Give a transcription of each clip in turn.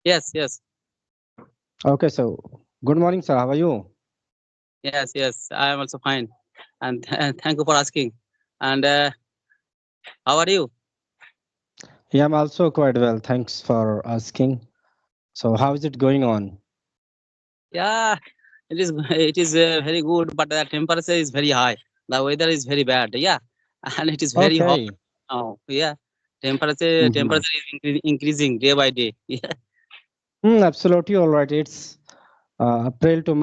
Yes, yes, Okay, so good morning, sir. How are you? yes. I am also fine, and thank you for asking. And how are you? Yeah, I'm also quite well. Thanks for asking. So, how is it going on? Yeah, it is. It is very good, but the temperature is very high. The weather is very bad. Yeah, and it is very hot Okay. now. Yeah, temperature is increasing day by day. Yeah. Absolutely all right. It's April to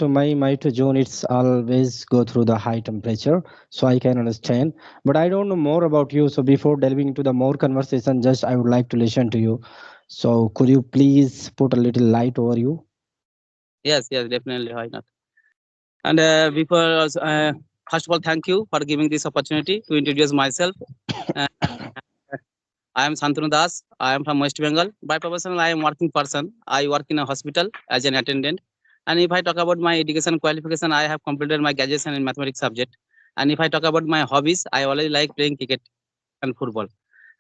May, May to June. It's always go through the high temperature, so I can understand. But I don't know more about you. So before delving into the more conversation, just I would like to listen to you. So could you please put a little light over you? Yes, definitely. Why not? And first of all, thank you for giving this opportunity to introduce myself. Uh, I am Santanu Das. I am from West Bengal. By profession, I am working person. I work in a hospital as an attendant. And if I talk about my education qualification, I have completed my graduation in mathematics subject. And if I talk about my hobbies, I always like playing cricket and football.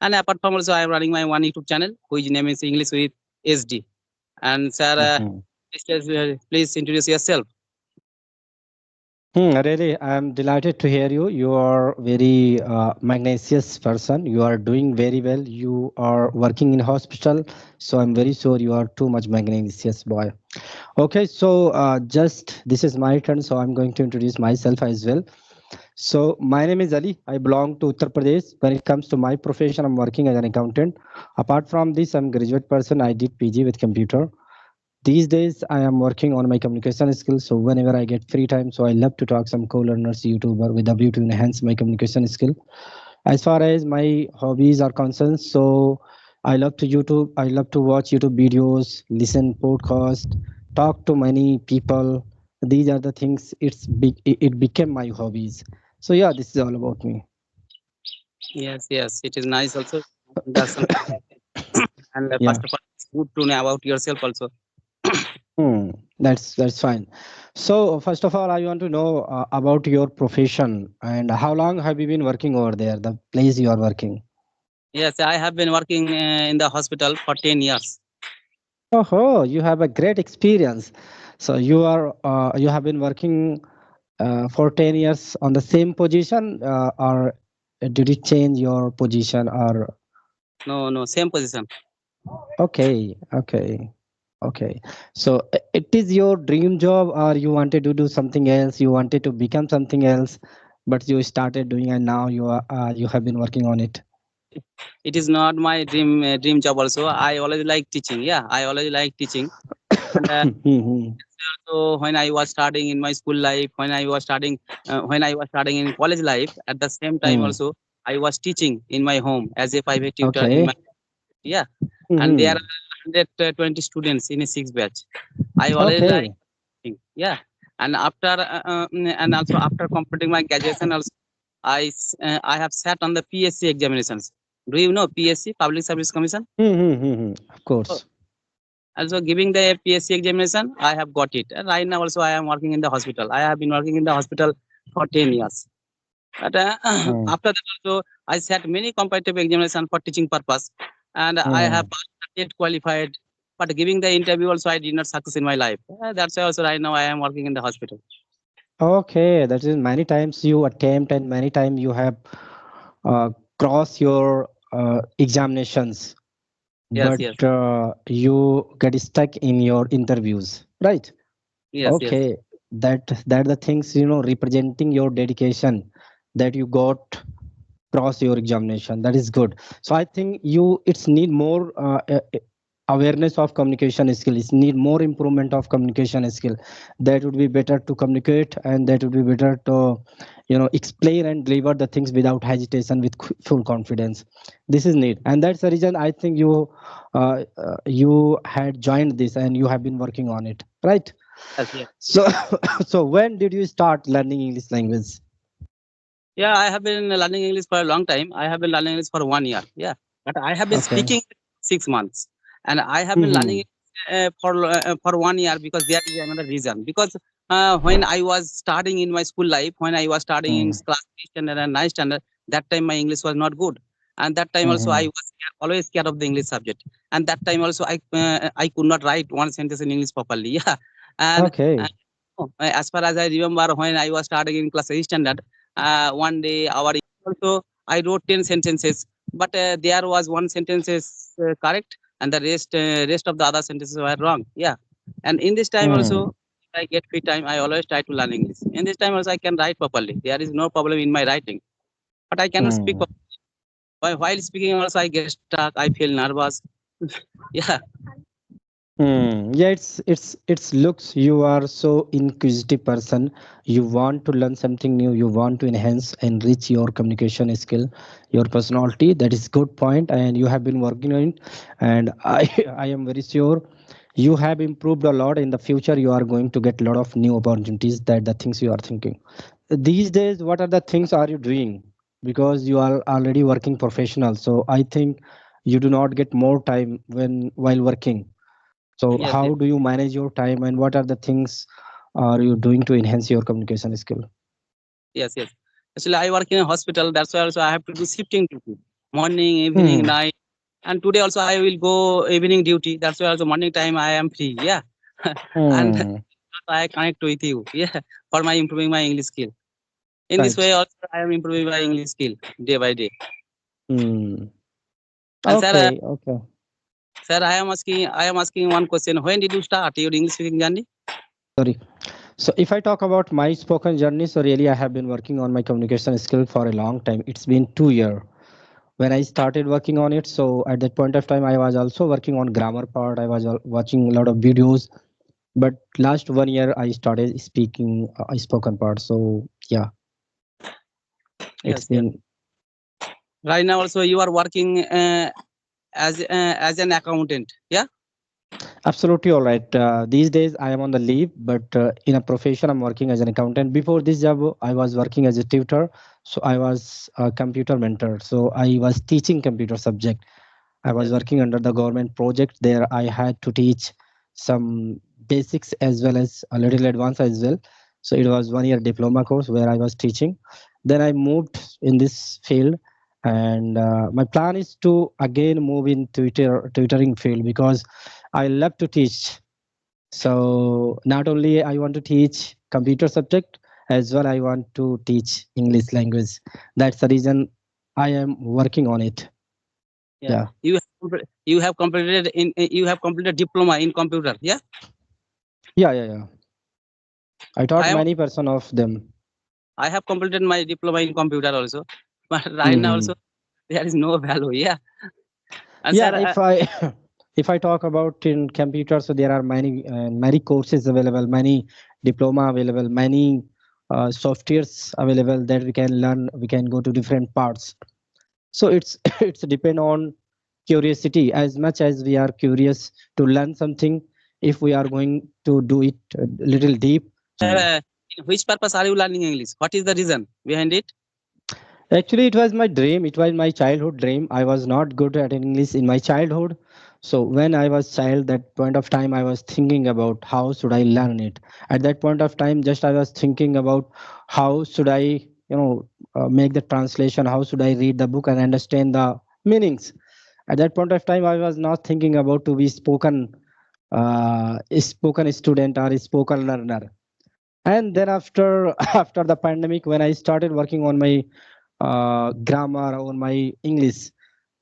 And apart from also, I am running my one YouTube channel, which name is English with SD. And sir, Mhm. please introduce yourself. Really, I'm delighted to hear you. You are very magnanimous person. You are doing very well. You are working in hospital, so I'm very sure you are too much magnanimous boy. Okay, so just this is my turn, so I'm going to introduce myself as well. So my name is Ali. I belong to Uttar Pradesh. When it comes to my profession, I'm working as an accountant. Apart from this, I'm a graduate person. I did PG with computer. These days I am working on my communication skills, so whenever I get free time, so I love to talk some co-learners YouTuber with a view to enhance my communication skill. As far as my hobbies are concerned, so I love to YouTube, I love to watch YouTube videos, listen podcast, talk to many people. These are the things, it became my hobbies. So yeah, this is all about me. Yes, it is nice also. That's something. And Yeah. first of all, it's good to know about yourself also. That's fine. So first of all, I want to know about your profession and how long have you been working over there, the place you are working? Yes, I have been working in the hospital for 10 years. Oh, you have a great experience. So you have been working for 10 years on the same position, or did you change your position? Or No, same position. okay, okay, okay. So it is your dream job, or you wanted to do something else? You wanted to become something else, but you started doing, and now you have been working on it. It is not my dream job also. I always like teaching. Yeah, I always like teaching. And Mhm. so when I was starting in my school life, when I was starting in college life, at the same time Mm. also I was teaching in my home as a private tutor in my, Okay. yeah. And there are Mhm. 120 students in a six batch. I always like Okay. teaching. Yeah. And and also after completing my graduation also, I have sat on the PSC examinations. Do you know PSC, Public Service Commission? Of course. Also giving the PSC examination, I have got it. And right now also I am working in the hospital. I have been working in the hospital for 10 years. But Mm. after that also, I sat many competitive examination for teaching purpose, and I have Mm. passed yet qualified. But giving the interview also, I did not success in my life. That's why also right now I am working in the hospital. Okay, that is many times you attempt and many times you have uh, cross your examinations, Yes, but yes, you get stuck in your interviews, right? yes. Okay, that the things, representing your dedication, that you got cross your examination. That is good. So I think it's need more awareness of communication skill. It's need more improvement of communication skill. That would be better to communicate, and that would be better to explain and deliver the things without hesitation, with full confidence. This is need, and that's the reason I think you had joined this and you have been working on it, right? Yes. So so when did you start learning English language? Yeah, I have been learning English for a long time. I have been learning English for 1 year. Yeah, but I have been Okay. speaking 6 months, and I have been learning Hmm. it for 1 year because there is another reason. Because when I was starting in my school life, when I was starting in Hmm. class 3 standard and 9 standard, that time my English was not good, and that time also I Mhm. was always scared of the English subject, and that time also I could not write one sentence in English properly. Yeah, and, Okay. and as far as I remember, when I was starting in class 8 standard, one day our also I wrote 10 sentences, but there was one sentence is correct, and the rest of the other sentences were wrong. Yeah, and in this time Mm. also. If I get free time, I always try to learn English. In this time also, I can write properly. There is no problem in my writing, but I cannot speak. Mm. While speaking, also I get stuck. I feel nervous. Yeah, Mm. Yeah, it's looks you are so inquisitive person. You want to learn something new. You want to enhance, enrich your communication skill, your personality. That is good point, and you have been working on it. And I I am very sure you have improved a lot. In the future, you are going to get a lot of new opportunities. That the things you are thinking. These days, what are the things are you doing? Because you are already working professional. So I think you do not get more time when while working. So yes, yes, how do you manage your time and what are the things are you doing to enhance your communication skill? yes, yes. Actually, I work in a hospital. That's why also I have to do shifting duty, morning, evening, Hmm. night. And today also I will go evening duty. That's why also morning time I am free. Yeah, and Hmm. I connect with you. Yeah, for my improving my English skill. In this way Right. also I am improving my English skill day by day. Hmm. And sir, Okay. Okay. sir, I am asking one question. When did you start your English speaking journey? Sorry. So if I talk about my spoken journey, so really I have been working on my communication skill for a long time. It's been 2 years when I started working on it. So at that point of time, I was also working on grammar part. I was watching a lot of videos. But last 1 year, I started speaking spoken part. So yeah, it's Yes, yes. been Right now also you are working as an accountant. Yeah. absolutely all right. These days I am on the leave, but in a profession I'm working as an accountant. Before this job, I was working as a tutor. So I was a computer mentor. So I was teaching computer subject. I was Yes. working under the government project. There I had to teach some basics as well as a little advanced as well. So it was 1 year diploma course where I was teaching. Then I moved in this field, and my plan is to again move in tutoring field because I love to teach. So not only I want to teach computer subject as well I want to teach English language. That's the reason I am working on it. Yeah. Yeah. You have completed diploma in computer. Yeah. Yeah, yeah, yeah. I I taught am. many person of them. I have completed my diploma in computer also, but right now Hmm. also there is no value. Yeah. And Yeah, sir, if I if I talk about in computer, so there are many courses available, many diploma available, many softwares available that we can learn. We can go to different parts. So it's it's depend on curiosity. As much as we are curious to learn something, if we are going to do it a little deep. sir, in which purpose are you learning English? What is the reason behind it? Actually, it was my dream. It was my childhood dream. I was not good at English in my childhood. So when I was child, that point of time, I was thinking about how should I learn it. At that point of time, just I was thinking about how should I, make the translation. How should I read the book and understand the meanings. At that point of time, I was not thinking about to be spoken student or spoken learner. And Yeah. then after after the pandemic, when I started working on my grammar on my English.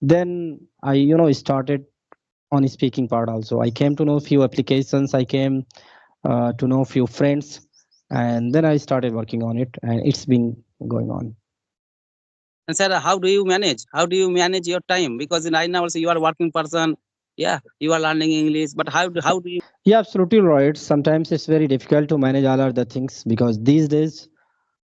Then I, started on speaking part also. I came to know few applications. I came to know few friends, and then I started working on it, and it's been going on. And sir, how do you manage? How do you manage your time? Because right now also you are working person. Yeah, you are learning English, but how do you? Yeah, absolutely right. Sometimes it's very difficult to manage all other things because these days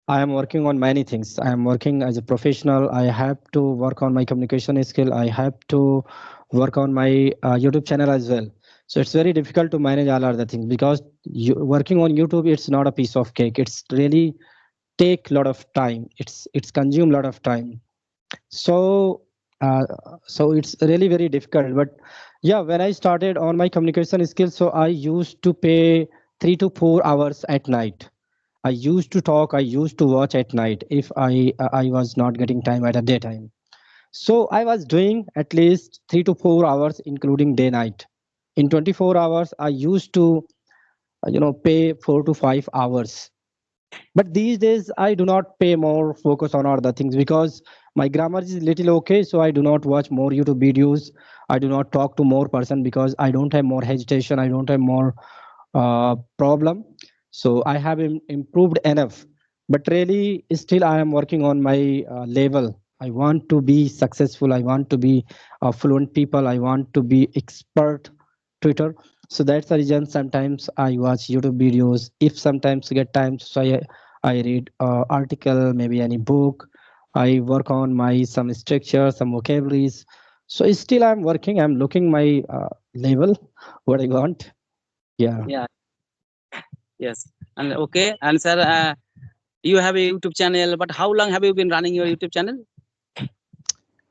I am working on many things. I am working as a professional. I have to work on my communication skill. I have to work on my YouTube channel as well. So it's very difficult to manage all other things because working on YouTube, it's not a piece of cake. It's really take a lot of time. It's consume a lot of time. So uh, so it's really very difficult. But yeah, when I started on my communication skills, so I used to pay 3 to 4 hours at night. I used to talk, I used to watch at night if I was not getting time at a daytime. So I was doing at least 3 to 4 hours including day night. In 24 hours I used to pay 4 to 5 hours. But these days I do not pay more focus on other things because my grammar is little okay, so I do not watch more YouTube videos. I do not talk to more person because I don't have more hesitation, I don't have more problem. So I have improved enough, but really still I am working on my level. I want to be successful, I want to be a fluent people, I want to be expert Twitter. So that's the reason sometimes I watch YouTube videos. If sometimes get time, so I read article, maybe any book. I work on my some structure, some vocabularies. So still I'm working, I'm looking my level, what I want. Yeah. Yeah. Yes. And okay. And sir, you have a YouTube channel, but how long have you been running your YouTube channel?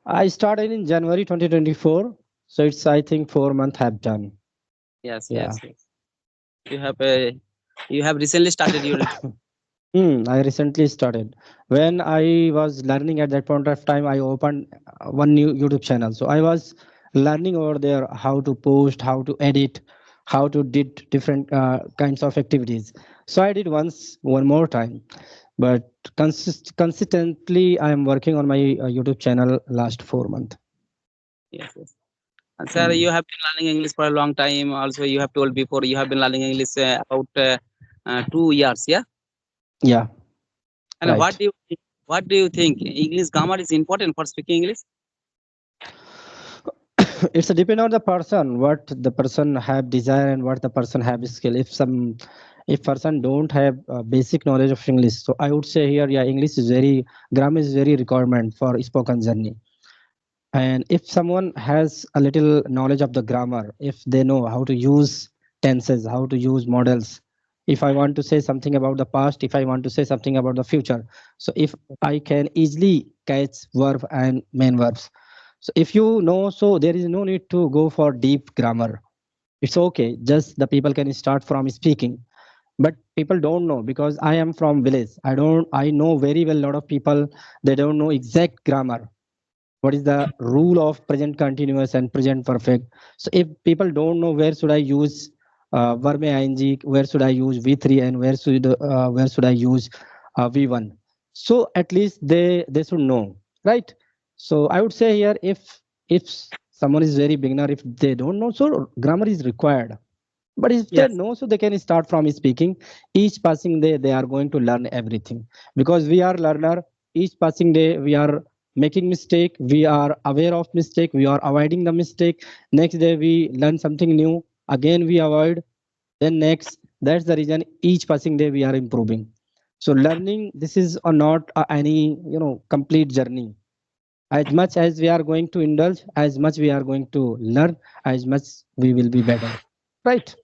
I started in January 2024. So it's, I think, 4 months have done. Yes, Yeah. yes, yes. You have a, you have recently started your YouTube. I recently started. When I was learning at that point of time, I opened one new YouTube channel. So I was learning over there how to post, how to edit, how to did different kinds of activities. So I did once, one more time. But consistently, I am working on my YouTube channel last 4 months. Yes, yes. And sir, you have been learning English for a long time. Also, you have told before you have been learning English about 2 years. Yeah. Yeah, And right. what do you think? English grammar is important for speaking English? It's a depend on the person, what the person have desire and what the person have skill. If person don't have basic knowledge of English, so I would say here, yeah, English is very, grammar is very requirement for spoken journey. And if someone has a little knowledge of the grammar, if they know how to use tenses, how to use models, if I want to say something about the past, if I want to say something about the future, so if I can easily catch verb and main verbs. So if you know, so there is no need to go for deep grammar. It's okay. Just the people can start from speaking. But people don't know because I am from village. I know very well a lot of people, they don't know exact grammar. What is the rule of present continuous and present perfect? So if people don't know where should I use verb ing, where should I use v3, and where should I use v1, so at least they should know, right? So I would say here, if someone is very beginner, if they don't know, so grammar is required. But if they Yes. know, so they can start from speaking. Each passing day, they are going to learn everything because we are learner. Each passing day, we are making mistake. We are aware of mistake. We are avoiding the mistake. Next day, we learn something new. Again, we avoid. Then next, that's the reason each passing day we are improving. So learning, this is not any complete journey. As much as we are going to indulge, as much we are going to learn, as much we will be better. Right?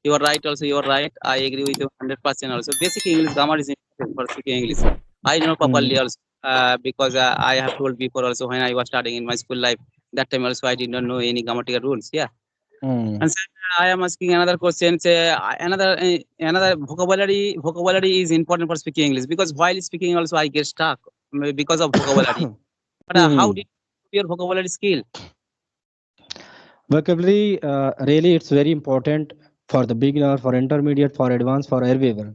You are right. Also, you are right. I agree with you 100%. Also, basic English grammar is important for speaking English. I know properly Mm. also because I have told before also when I was studying in my school life. That time also I did not know any grammatical rules. Yeah. Mm. And sir, I am asking another question. Say another vocabulary is important for speaking English because while speaking also I get stuck because of vocabulary. But how Mhm. did your vocabulary skill? Vocabulary, really, it's very important for the beginner, for intermediate, for advanced, for everyone.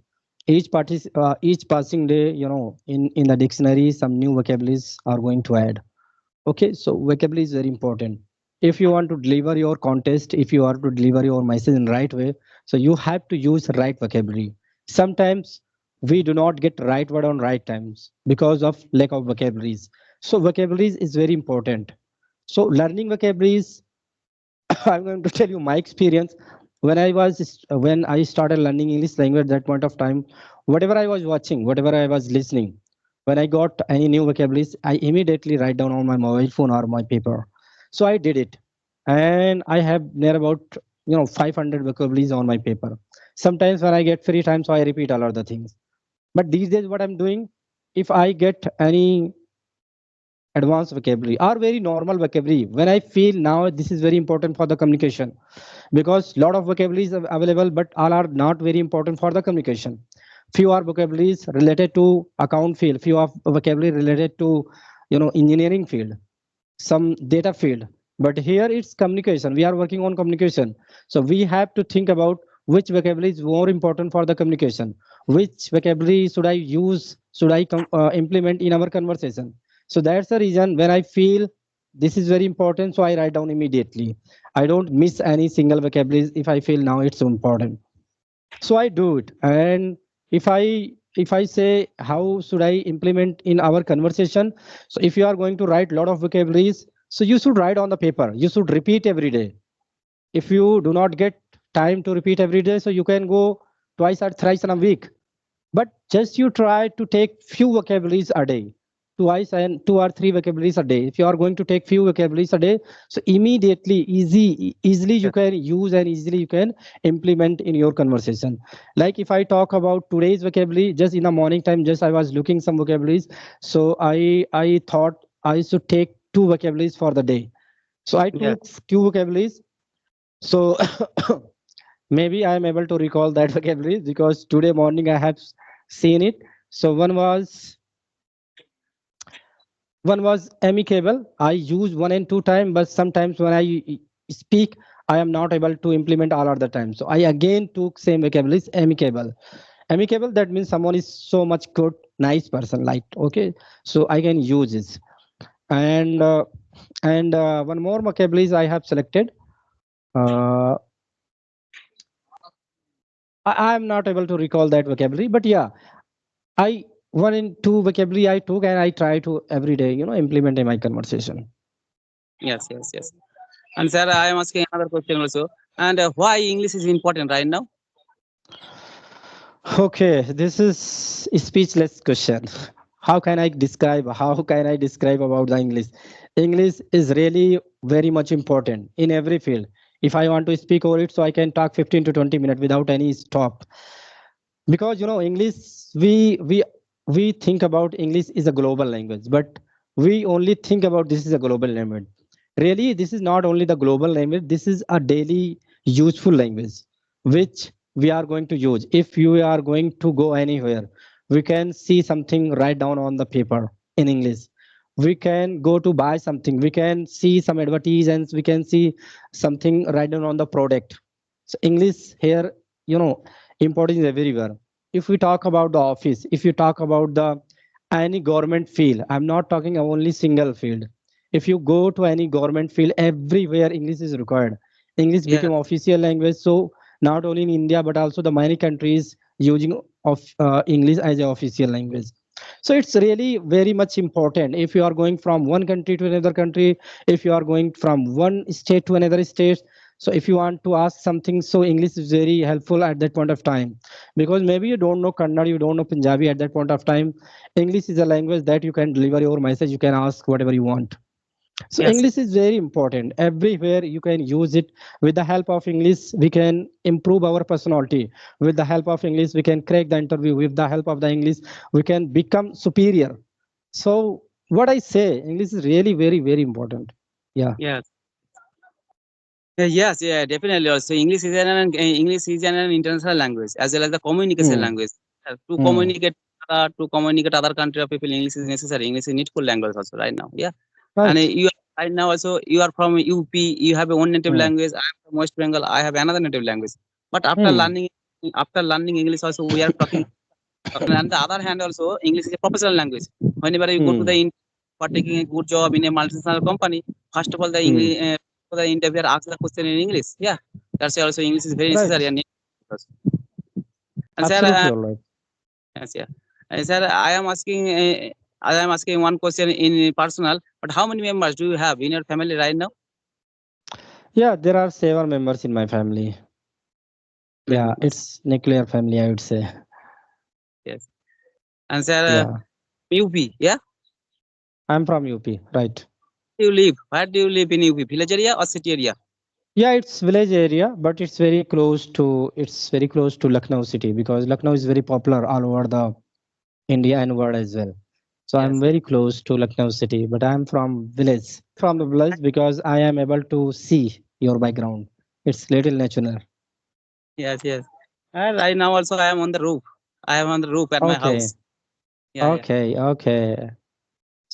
Each passing day, in the dictionary, some new vocabularies are going to add. Okay, so vocabulary is very important. If you want to deliver your contest, if you are to deliver your message in right way, so you have to use right vocabulary. Sometimes we do not get right word on right times because of lack of vocabularies. So vocabularies is very important. So learning vocabularies, I'm going to tell you my experience. When I started learning English language, that point of time, whatever I was watching, whatever I was listening, when I got any new vocabularies, I immediately write down on my mobile phone or my paper. So I did it, and I have near about 500 vocabularies on my paper. Sometimes when I get free time, so I repeat all of the things. But these days, what I'm doing, if I get any advanced vocabulary or very normal vocabulary, when I feel now this is very important for the communication, because lot of vocabularies are available but all are not very important for the communication. Few are vocabularies related to account field, few are vocabulary related to engineering field, some data field. But here it's communication. We are working on communication. So we have to think about which vocabulary is more important for the communication. Which vocabulary should I use, should I implement in our conversation. So that's the reason when I feel this is very important, so I write down immediately. I don't miss any single vocabulary if I feel now it's important. So I do it. And if I say how should I implement in our conversation, so if you are going to write a lot of vocabularies, so you should write on the paper, you should repeat every day. If you do not get time to repeat every day, so you can go twice or thrice in a week, but just you try to take few vocabularies a day, twice and 2 or 3 vocabularies a day. If you are going to take few vocabularies a day, so immediately easily you Yes. can use and easily you can implement in your conversation. Like if I talk about today's vocabulary, just in the morning time, just I was looking some vocabularies, so I thought I should take 2 vocabularies for the day. So I Yes. took 2 vocabularies. So maybe I am able to recall that vocabulary because today morning I have seen it. So one was amicable. I use 1 and 2 times, but sometimes when I speak, I am not able to implement all of the time. So I again took same vocabulary, amicable. Amicable, that means someone is so much good, nice person, like, okay. So I can use this. And one more vocabulary I have selected. Uh, I am not able to recall that vocabulary, but yeah, I 1 and 2 vocabulary I took and I try to every day, implement in my conversation. Yes. Yes. Yes. And sir, I am asking another question also. And why English is important right now? Okay, this is a speechless question. How can I describe about the English? English is really very much important in every field. If I want to speak over it, so I can talk 15 to 20 minutes without any stop. Because English, we think about English is a global language, but we only think about this is a global language. Really, this is not only the global language, this is a daily useful language which we are going to use. If you are going to go anywhere, we can see something right down on the paper in English. We can go to buy something, we can see some advertisements, we can see something right down on the product. So English here, you know important is everywhere. If we talk about the office, if you talk about the any government field, I'm not talking only single field. If you go to any government field, everywhere English is required. English Yes. became official language, so not only in India but also the many countries using of English as an official language. So it's really very much important. If you are going from one country to another country, if you are going from one state to another state, so if you want to ask something, so English is very helpful at that point of time. Because maybe you don't know Kannada, you don't know Punjabi at that point of time. English is a language that you can deliver your message, you can ask whatever you want. So Yes. English is very important. Everywhere you can use it. With the help of English, we can improve our personality. With the help of English, we can crack the interview. With the help of the English, we can become superior. So what I say, English is really very, very important. Yeah. Yes. Yes, yeah, definitely. Also, English is an international language as well as the communication Hmm. language. Hmm. To communicate other country of people, English is necessary. English is needful language also right now. Yeah, and Right. you right now also you are from UP. You have a one native Hmm. language. I am from West Bengal. I have another native language. But Hmm. after learning English, also we are talking. On the other hand, also English is a professional language. Whenever you go to the Hmm. for taking a good job in a multinational company, first of all, the Hmm. English the interviewer asks the question in English. Yeah, that's why also English is very necessary. Right. And sir, Absolutely all right. yes, yeah, and sir, I am asking one question in personal. But how many members do you have in your family right now? Yeah, there are 7 members in my family. Seven Yeah, members. it's nuclear family, I would say. Yes, and sir, Yeah, UP. Yeah, I'm from UP, right? you live? Where do you live in UP? Village area or city area? Yeah, it's village area, but it's very close to Lucknow city because Lucknow is very popular all over the India and world as well. So I'm Yes, very close to Lucknow city, but I'm from village. From the village because I am able to see your background. It's little natural. yes, yes. Right now also I am on the roof. I am on the roof at my Okay, house. Yeah, yeah. okay, okay.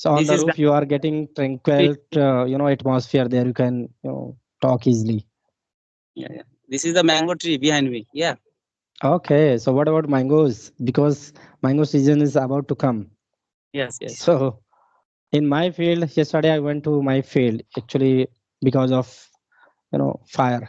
So on This the is roof, you are getting tranquil, atmosphere there. You can, talk easily. yeah, yeah. This is the mango tree behind me. Yeah. Okay. So what about mangoes? Because mango season is about to come. Yes, yes. So in my field, yesterday I went to my field actually because of, fire.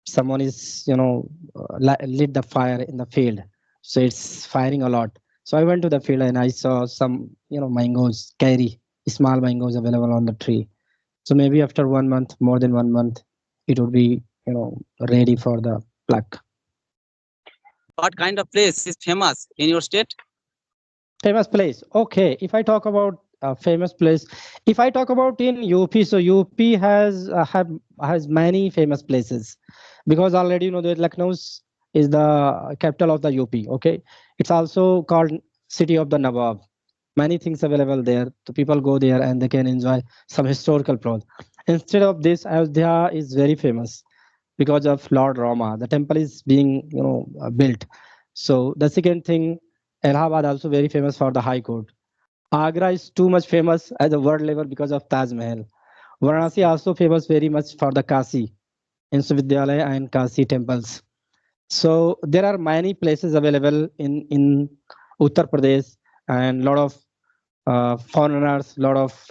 Someone is, lit the fire in the field. So it's firing a lot. So I went to the field and I saw some, mangoes, carry small mangoes available on the tree. So maybe after 1 month, more than 1 month, it would be, ready for the pluck. What kind of place is famous in your state? Famous place. Okay, if I talk about famous place, if I talk about in UP, so UP has many famous places, because already that Lucknow is the capital of the UP. Okay, it's also called city of the Nawab. Many things available there. The people go there and they can enjoy some historical plot. Instead of this, Ayodhya is very famous because of Lord Rama. The temple is being built. So the second thing, Allahabad also very famous for the High Court. Agra is too much famous at the world level because of Taj Mahal. Varanasi also famous very much for the Kasi, Viswavidyalaya and Kasi temples. So there are many places available in Uttar Pradesh, and lot of foreigners, lot of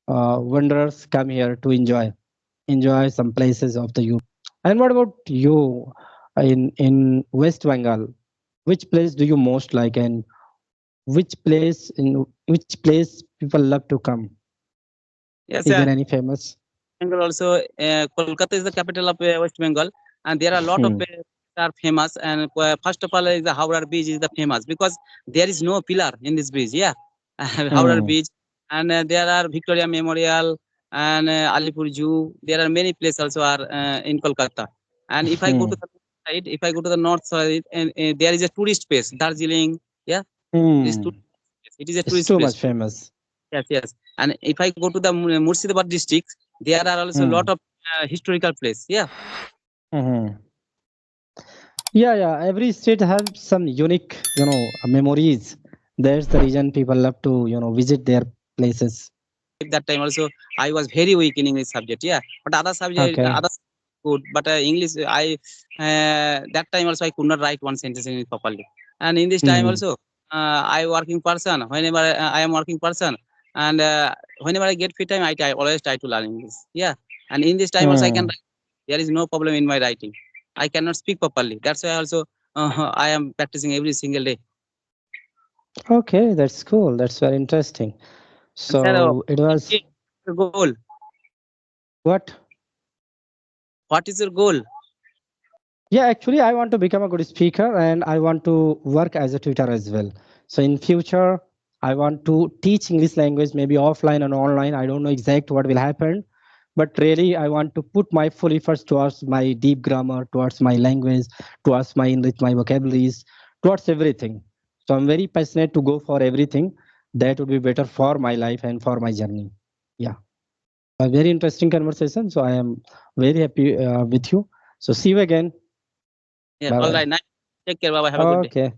wanderers come here to enjoy some places of the UP. And what about you in West Bengal? Which place do you most like, and which place people love to come? Yes, Is there any famous? Bengal also. Kolkata is the capital of West Bengal, and there are a lot of Hmm. are famous. And first of all, is the Howrah Bridge is the famous because there is no pillar in this bridge. Yeah, and Howrah Hmm. Bridge, and there are Victoria Memorial and Alipur Zoo. There are many places also are in Kolkata. And if I go Hmm. to the side, if I go to the north side, and there is a tourist place, Darjeeling. Yeah, this Hmm. tourist place. It is a It's tourist too place. much famous. Yes, yes. And if I go to the Murshidabad district, there are also a lot Hmm. of historical place. Yeah. Hmm. Yeah, yeah. Every state have some unique, memories. That's the reason people love to, visit their places. At that time also, I was very weak in English subject. Yeah. But other subject, Okay. good. But English, that time also I could not write one sentence in it properly. And in this time Hmm. also, I working person. Whenever I am working person, and whenever I get free time, I always try to learn English. Yeah. And in this time also, I can Hmm. write. There is no problem in my writing. I cannot speak properly. That's why also I am practicing every single day. Okay, that's cool. That's very interesting. And sir, So it was your goal? what? What is your goal? Yeah, actually, I want to become a good speaker and I want to work as a tutor as well. So in future, I want to teach English language, maybe offline and online. I don't know exact what will happen, but really, I want to put my full efforts towards my deep grammar, towards my language, towards my English, my vocabularies, towards everything. So I'm very passionate to go for everything that would be better for my life and for my journey. Yeah, a very interesting conversation. So I am very happy with you. So see you again. Yeah. Bye All bye. right. Nice. Take care. Bye. Have a good day. Okay.